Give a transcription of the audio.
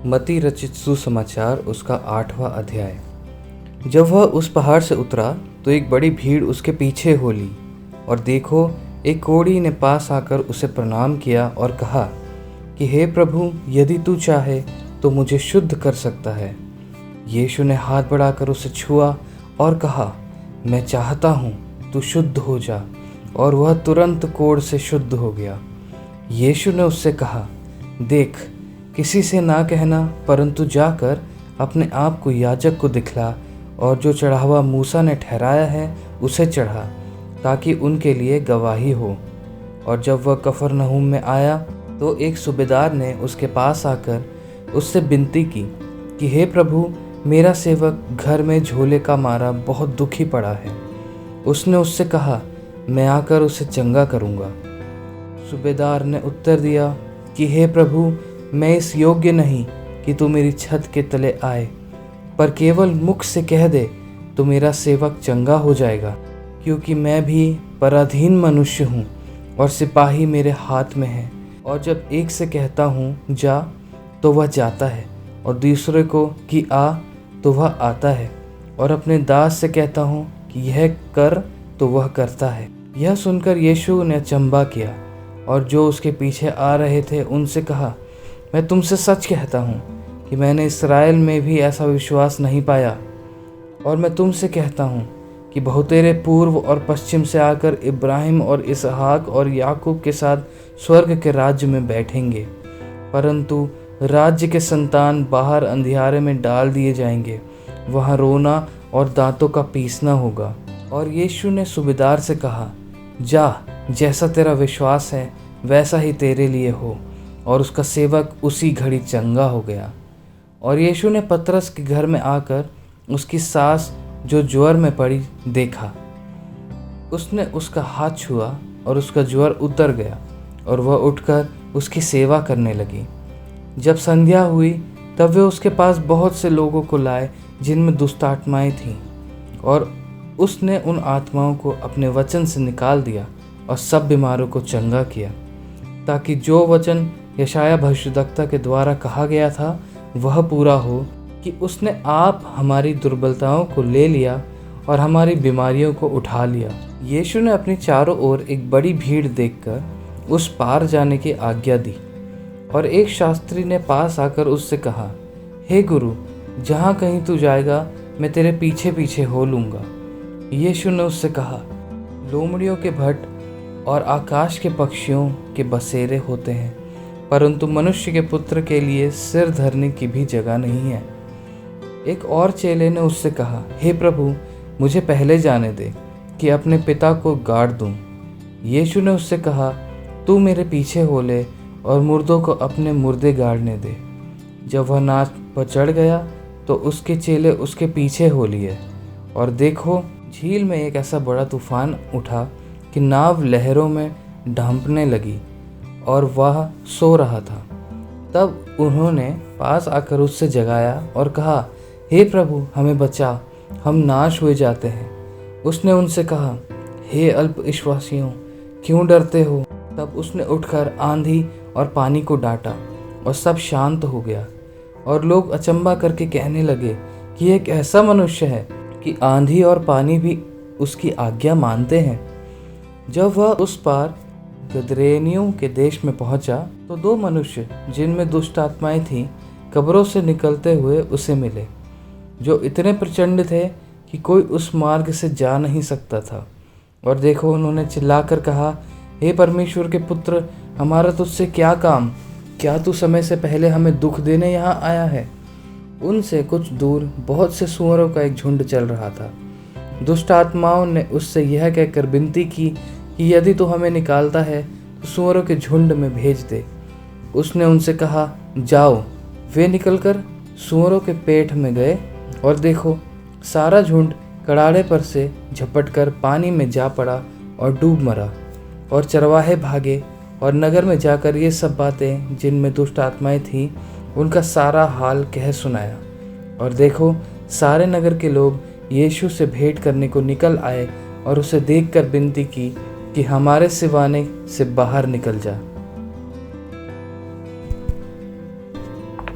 मत्ती रचित सुसमाचार उसका 8वां अध्याय। जब वह उस पहाड़ से उतरा तो एक बड़ी भीड़ उसके पीछे हो ली, और देखो, एक कोढ़ी ने पास आकर उसे प्रणाम किया और कहा कि हे प्रभु, यदि तू चाहे तो मुझे शुद्ध कर सकता है। यीशु ने हाथ बढ़ाकर उसे छुआ और कहा, मैं चाहता हूँ, तू शुद्ध हो जा। और वह तुरंत कोढ़ से शुद्ध हो गया। यीशु ने उससे कहा, देख, किसी से ना कहना, परंतु जाकर अपने आप को याजक को दिखला और जो चढ़ावा मूसा ने ठहराया है उसे चढ़ा, ताकि उनके लिए गवाही हो। और जब वह कफरनहूम में आया तो एक सूबेदार ने उसके पास आकर उससे विनती की कि हे प्रभु, मेरा सेवक घर में झोले का मारा बहुत दुखी पड़ा है। उसने उससे कहा, मैं आकर उसे चंगा करूँगा। सूबेदार ने उत्तर दिया कि हे प्रभु, मैं इस योग्य नहीं कि तू मेरी छत के तले आए, पर केवल मुख से कह दे तो मेरा सेवक चंगा हो जाएगा, क्योंकि मैं भी पराधीन मनुष्य हूँ और सिपाही मेरे हाथ में है। और जब एक से कहता हूँ जा तो वह जाता है, और दूसरे को कि आ तो वह आता है, और अपने दास से कहता हूँ कि यह कर तो वह करता है। यह सुनकर यीशु ने अचंभा किया, और जो उसके पीछे आ रहे थे उनसे कहा, मैं तुमसे सच कहता हूँ कि मैंने इस्राएल में भी ऐसा विश्वास नहीं पाया। और मैं तुमसे कहता हूँ कि बहुतेरे पूर्व और पश्चिम से आकर इब्राहिम और इसहाक और याकूब के साथ स्वर्ग के राज्य में बैठेंगे, परंतु राज्य के संतान बाहर अंधियारे में डाल दिए जाएंगे, वहाँ रोना और दांतों का पीसना होगा। और यीशु ने सूबेदार से कहा, जा, जैसा तेरा विश्वास है वैसा ही तेरे लिए हो। और उसका सेवक उसी घड़ी चंगा हो गया। और यीशु ने पतरस के घर में आकर उसकी सास जो ज्वर में पड़ी देखा। उसने उसका हाथ छुआ और उसका ज्वर उतर गया, और वह उठकर उसकी सेवा करने लगी। जब संध्या हुई तब वे उसके पास बहुत से लोगों को लाए जिनमें दुष्ट आत्माएं थीं, और उसने उन आत्माओं को अपने वचन से निकाल दिया और सब बीमारों को चंगा किया, ताकि जो वचन यशायाह भविष्यद्वक्ता के द्वारा कहा गया था वह पूरा हो कि उसने आप हमारी दुर्बलताओं को ले लिया और हमारी बीमारियों को उठा लिया। यीशु ने अपनी चारों ओर एक बड़ी भीड़ देखकर उस पार जाने की आज्ञा दी, और एक शास्त्री ने पास आकर उससे कहा, हे गुरु, जहाँ कहीं तू जाएगा मैं तेरे पीछे पीछे हो लूँगा। यीशु ने उससे कहा, लोमड़ियों के भट्ट और आकाश के पक्षियों के बसेरे होते हैं, परंतु मनुष्य के पुत्र के लिए सिर धरने की भी जगह नहीं है। एक और चेले ने उससे कहा, हे प्रभु, मुझे पहले जाने दे कि अपने पिता को गाड़ दूं। यीशु ने उससे कहा, तू मेरे पीछे हो ले और मुर्दों को अपने मुर्दे गाड़ने दे। जब वह नाव पर चढ़ गया तो उसके चेले उसके पीछे हो लिए, और देखो, झील में एक ऐसा बड़ा तूफान उठा कि नाव लहरों में ढांपने लगी, और वह सो रहा था। तब उन्होंने पास आकर उससे जगाया और कहा, हे प्रभु, हमें बचा, हम नाश हुए जाते हैं। उसने उनसे कहा, हे अल्प विश्वासियों, क्यों डरते हो? तब उसने उठकर आंधी और पानी को डांटा, और सब शांत हो गया। और लोग अचंभा करके कहने लगे कि एक ऐसा मनुष्य है कि आंधी और पानी भी उसकी आज्ञा मानते हैं। जब वह उस पार गदरेनियों के देश में पहुंचा तो दो मनुष्य जिनमें दुष्ट आत्माएं थीं कब्रों से निकलते हुए उसे मिले, जो इतने प्रचंड थे कि कोई उस मार्ग से जा नहीं सकता था। और देखो, उन्होंने चिल्लाकर कहा, हे परमेश्वर के पुत्र, हमारा तुझसे क्या काम? क्या तू समय से पहले हमें दुख देने यहाँ आया है? उनसे कुछ दूर बहुत से सूअरों का एक झुंड चल रहा था। दुष्ट आत्माओं ने उससे यह कहकर विनती की कि यदि तू हमें निकालता है तो सूअरों के झुंड में भेज दे। उसने उनसे कहा, जाओ। वे निकलकर सूअरों के पेट में गए, और देखो, सारा झुंड कड़ाड़े पर से झपटकर पानी में जा पड़ा और डूब मरा। और चरवाहे भागे और नगर में जाकर ये सब बातें जिनमें दुष्ट आत्माएं थीं उनका सारा हाल कह सुनाया। और देखो, सारे नगर के लोग यीशु से भेंट करने को निकल आए और उसे देखकर विनती की कि हमारे सिवाने से बाहर निकल जा।